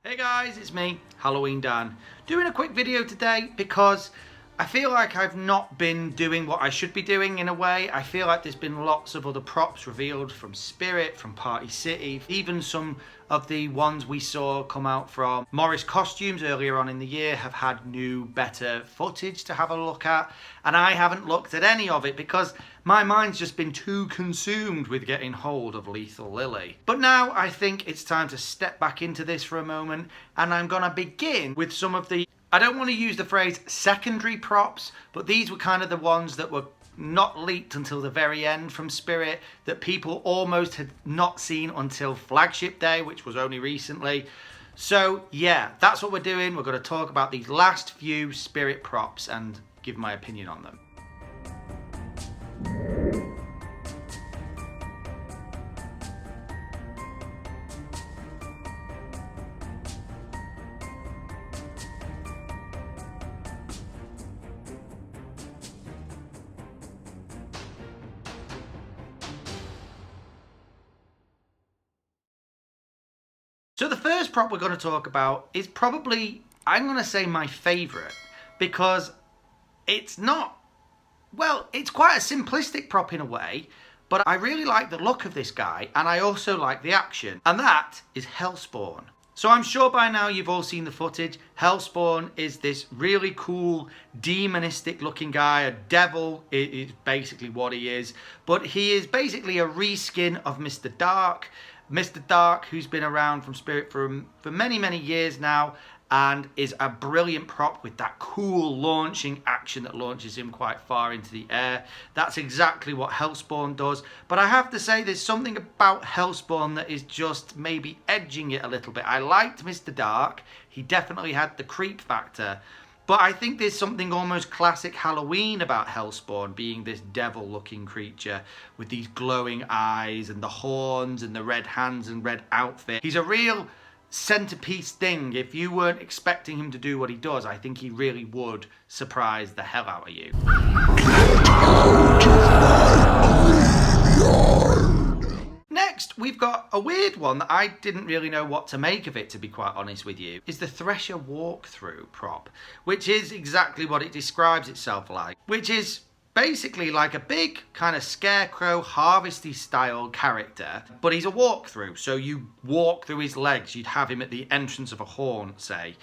Hey guys, it's me, Halloween Dan, doing a quick video today because I feel like I've not been doing what I should be doing in a way. I feel like there's been lots of other props revealed from Spirit, from Party City, even some of the ones we saw come out from Morris Costumes earlier on in the year have had new, better footage to have a look at, and I haven't looked at any of it because my mind's just been too consumed with getting hold of Lethal Lily. But now I think it's time to step back into this for a moment, and I'm gonna begin with some of the, I don't want to use the phrase secondary props, but these were kind of the ones that were not leaked until the very end from Spirit, that people almost had not seen until Flagship Day, which was only recently. So yeah, that's what we're doing. We're going to talk about these last few Spirit props and give my opinion on them. So the first prop we're going to talk about is probably, I'm going to say, my favourite, because it's not, well, it's quite a simplistic prop in a way, but I really like the look of this guy, and I also like the action, and that is Hellspawn. So I'm sure by now you've all seen the footage. Hellspawn is this really cool, demonistic looking guy. A devil is basically what he is, but he is basically a reskin of Mr. Dark. Mr. Dark, who's been around from Spirit for many, many years now, and is a brilliant prop with that cool launching action that launches him quite far into the air. That's exactly what Hellspawn does. But I have to say there's something about Hellspawn that is just maybe edging it a little bit. I liked Mr. Dark. He definitely had the creep factor. But I think there's something almost classic Halloween about Hellspawn being this devil-looking creature with these glowing eyes and the horns and the red hands and red outfit. He's a real centerpiece thing. If you weren't expecting him to do what he does, I think he really would surprise the hell out of you. Next, we've got a weird one that I didn't really know what to make of it, to be quite honest with you, is the Tresher walkthrough prop, which is exactly what it describes itself like, which is basically like a big kind of scarecrow, harvesty style character, but he's a walkthrough, so you walk through his legs. You'd have him at the entrance of a haunt, say.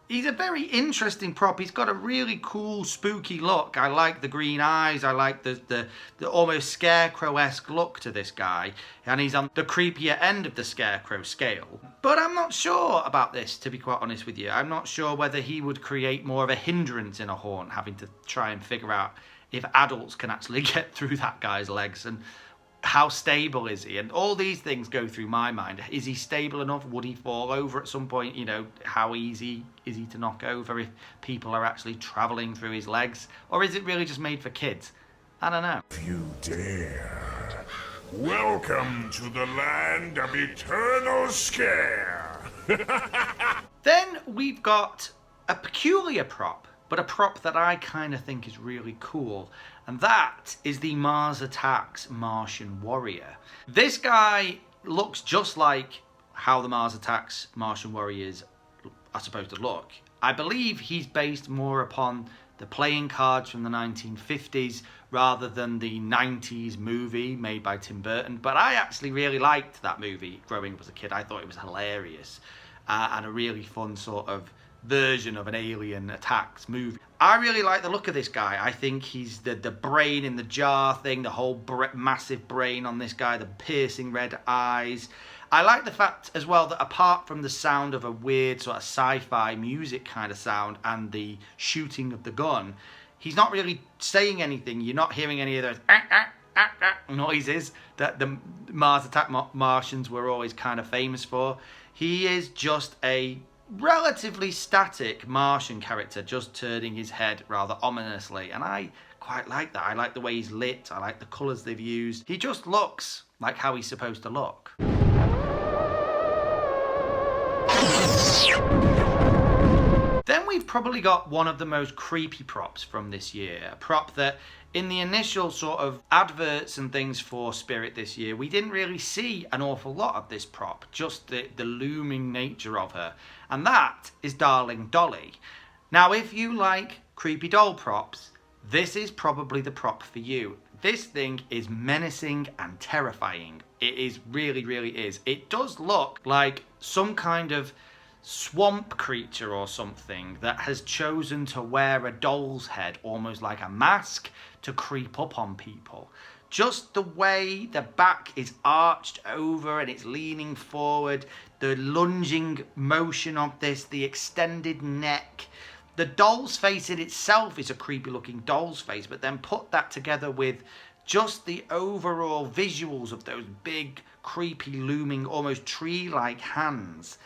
He's a very interesting prop. He's got a really cool, spooky look. I like the green eyes. I like the almost scarecrow-esque look to this guy. And he's on the creepier end of the scarecrow scale. But I'm not sure about this, to be quite honest with you. I'm not sure whether he would create more of a hindrance in a haunt, having to try and figure out if adults can actually get through that guy's legs, and how stable is he, and all these things go through my mind. Is he stable enough? Would he fall over at some point? You know, how easy is he to knock over if people are actually traveling through his legs? Or is it really just made for kids? I don't know. If you dare, welcome to the land of eternal scare. Then we've got a peculiar prop, but a prop that I kind of think is really cool, and that is the Mars Attacks Martian Warrior. This guy looks just like how the Mars Attacks Martian Warriors are supposed to look. I believe he's based more upon the playing cards from the 1950s rather than the 90s movie made by Tim Burton, but I actually really liked that movie growing up as a kid. I thought it was hilarious and a really fun sort of version of an alien attacks movie. I really like the look of this guy. I think he's the brain in the jar thing, the whole massive brain on this guy, the piercing red eyes. I like the fact as well that apart from the sound of a weird sort of sci-fi music kind of sound and the shooting of the gun, he's not really saying anything. You're not hearing any of those noises that the Mars Attack Martians were always kind of famous for. He is just a relatively static Martian character, just turning his head rather ominously, and I quite like that. I like the way he's lit. I like the colours they've used. He just looks like how he's supposed to look. Then we've probably got one of the most creepy props from this year. A prop that in the initial sort of adverts and things for Spirit this year, we didn't really see an awful lot of this prop, just the looming nature of her. and that is Darling Dolly. Now, if you like creepy doll props, this is probably the prop for you. This thing is menacing and terrifying. It is really, really is. It does look like some kind of swamp creature or something that has chosen to wear a doll's head, almost like a mask, to creep up on people. Just the way the back is arched over and it's leaning forward, the lunging motion of this, the extended neck. The doll's face in itself is a creepy looking doll's face, but then put that together with just the overall visuals of those big, creepy, looming, almost tree-like hands.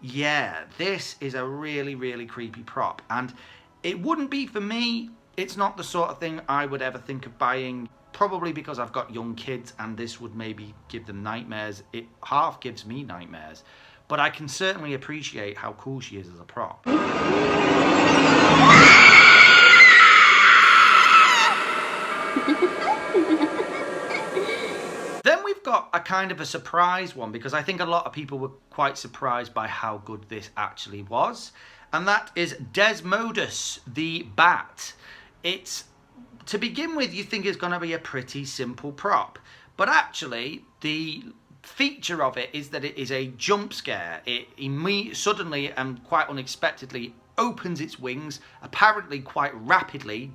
Yeah, this is a really, really creepy prop. And it wouldn't be for me. It's not the sort of thing I would ever think of buying, probably because I've got young kids and this would maybe give them nightmares. It half gives me nightmares. But I can certainly appreciate how cool she is as a prop. Then we've got a kind of a surprise one, because I think a lot of people were quite surprised by how good this actually was. And that is Desmodus, the bat. It's, to begin with, you think it's going to be a pretty simple prop. But actually, the feature of it is that it is a jump scare. It suddenly and quite unexpectedly opens its wings, apparently quite rapidly,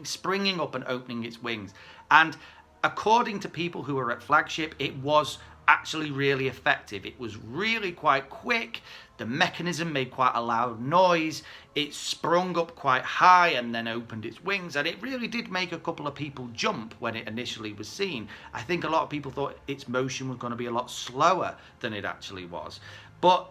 springing up and opening its wings. And according to people who were at Flagship, it was actually really effective. It was really quite quick. The mechanism made quite a loud noise. It sprung up quite high and then opened its wings, and it really did make a couple of people jump when it initially was seen. I think a lot of people thought its motion was going to be a lot slower than it actually was. But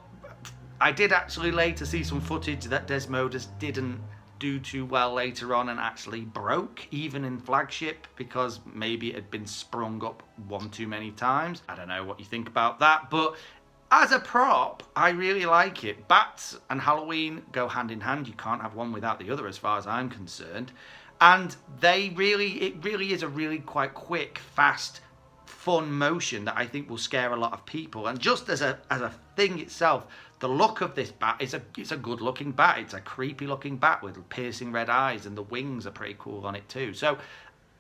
I did actually later see some footage that Desmodus didn't do too well later on and actually broke even in Flagship, because maybe it had been sprung up one too many times. I don't know what you think about that, but as a prop, I really like it. Bats and Halloween go hand in hand. You can't have one without the other as far as I'm concerned. And it really is a really quite quick, fast, fun motion that I think will scare a lot of people. And just as a thing itself, the look of this bat it's a good looking bat. It's a creepy looking bat with piercing red eyes, and the wings are pretty cool on it too. So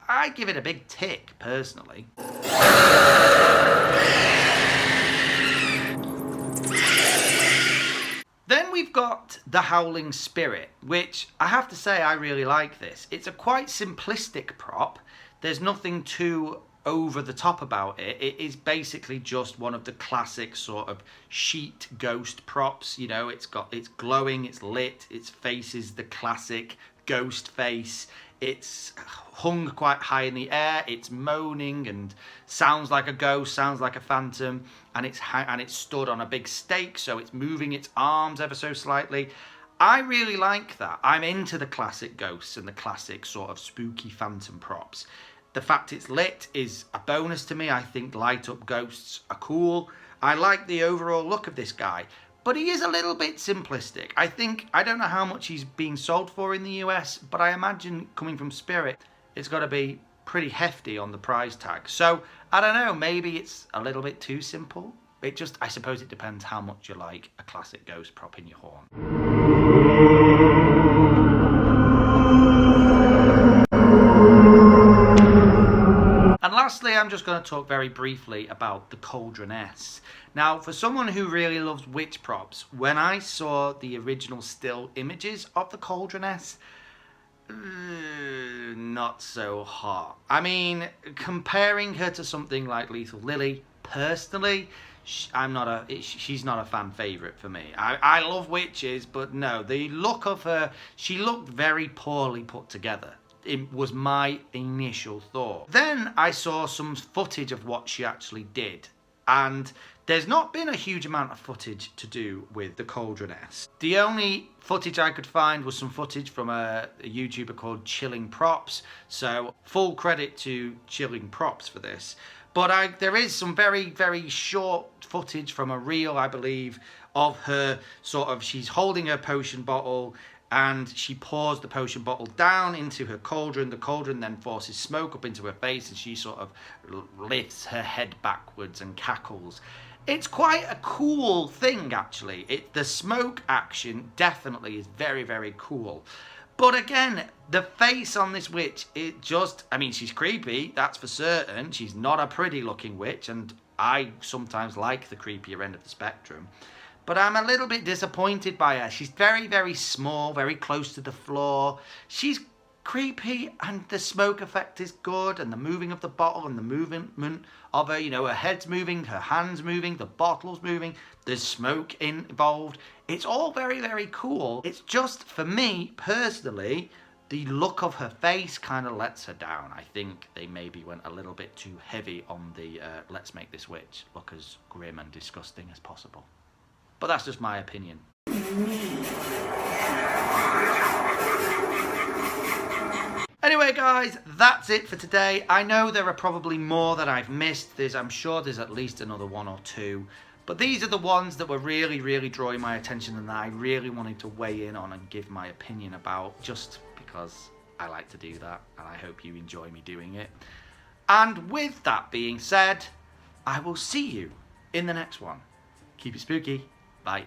I give it a big tick personally. Then we've got the Howling Spirit, which I have to say I really like this. It's a quite simplistic prop. There's nothing too over the top about it. It is basically just one of the classic sort of sheet ghost props. You know, it's glowing, it's lit, its face is the classic ghost face. It's hung quite high in the air, it's moaning and sounds like a ghost, sounds like a phantom, and it's stood on a big stake, so it's moving its arms ever so slightly. I really like that. I'm into the classic ghosts and the classic sort of spooky phantom props. The fact it's lit is a bonus to me. I think light up ghosts are cool. I like the overall look of this guy, but he is a little bit simplistic. I don't know how much he's being sold for in the US, but I imagine coming from Spirit, it's got to be pretty hefty on the price tag. So I don't know, maybe it's a little bit too simple. I suppose it depends how much you like a classic ghost prop in your horn. And lastly, I'm just going to talk very briefly about the Cauldroness. Now, for someone who really loves witch props, when I saw the original still images of the Cauldroness, not so hot. I mean, comparing her to something like Lethal Lily, personally, she's not a fan favourite for me. I love witches, but no, the look of her, she looked very poorly put together. It was my initial thought. Then I saw some footage of what she actually did, and there's not been a huge amount of footage to do with the Cauldroness. The only footage I could find was some footage from a YouTuber called Chilling Props, so full credit to Chilling Props for this. But there is some very, very short footage from a reel, I believe, of her she's holding her potion bottle, and she pours the potion bottle down into her cauldron. The cauldron then forces smoke up into her face, and she sort of lifts her head backwards and cackles. It's quite a cool thing, actually. The smoke action definitely is very, very cool. But again, the face on this witch, I mean, she's creepy, that's for certain. She's not a pretty looking witch, and I sometimes like the creepier end of the spectrum. But I'm a little bit disappointed by her. She's very, very small, very close to the floor. She's creepy, and the smoke effect is good, and the moving of the bottle and the movement of her, you know, her head's moving, her hands moving, the bottle's moving, there's smoke involved. It's all very, very cool. It's just, for me personally, the look of her face kind of lets her down. I think they maybe went a little bit too heavy on the let's make this witch look as grim and disgusting as possible. But that's just my opinion. Anyway guys, that's it for today. I know there are probably more that I've missed. I'm sure there's at least another one or two. But these are the ones that were really, really drawing my attention and that I really wanted to weigh in on and give my opinion about, just because I like to do that and I hope you enjoy me doing it. And with that being said, I will see you in the next one. Keep it spooky. Bye.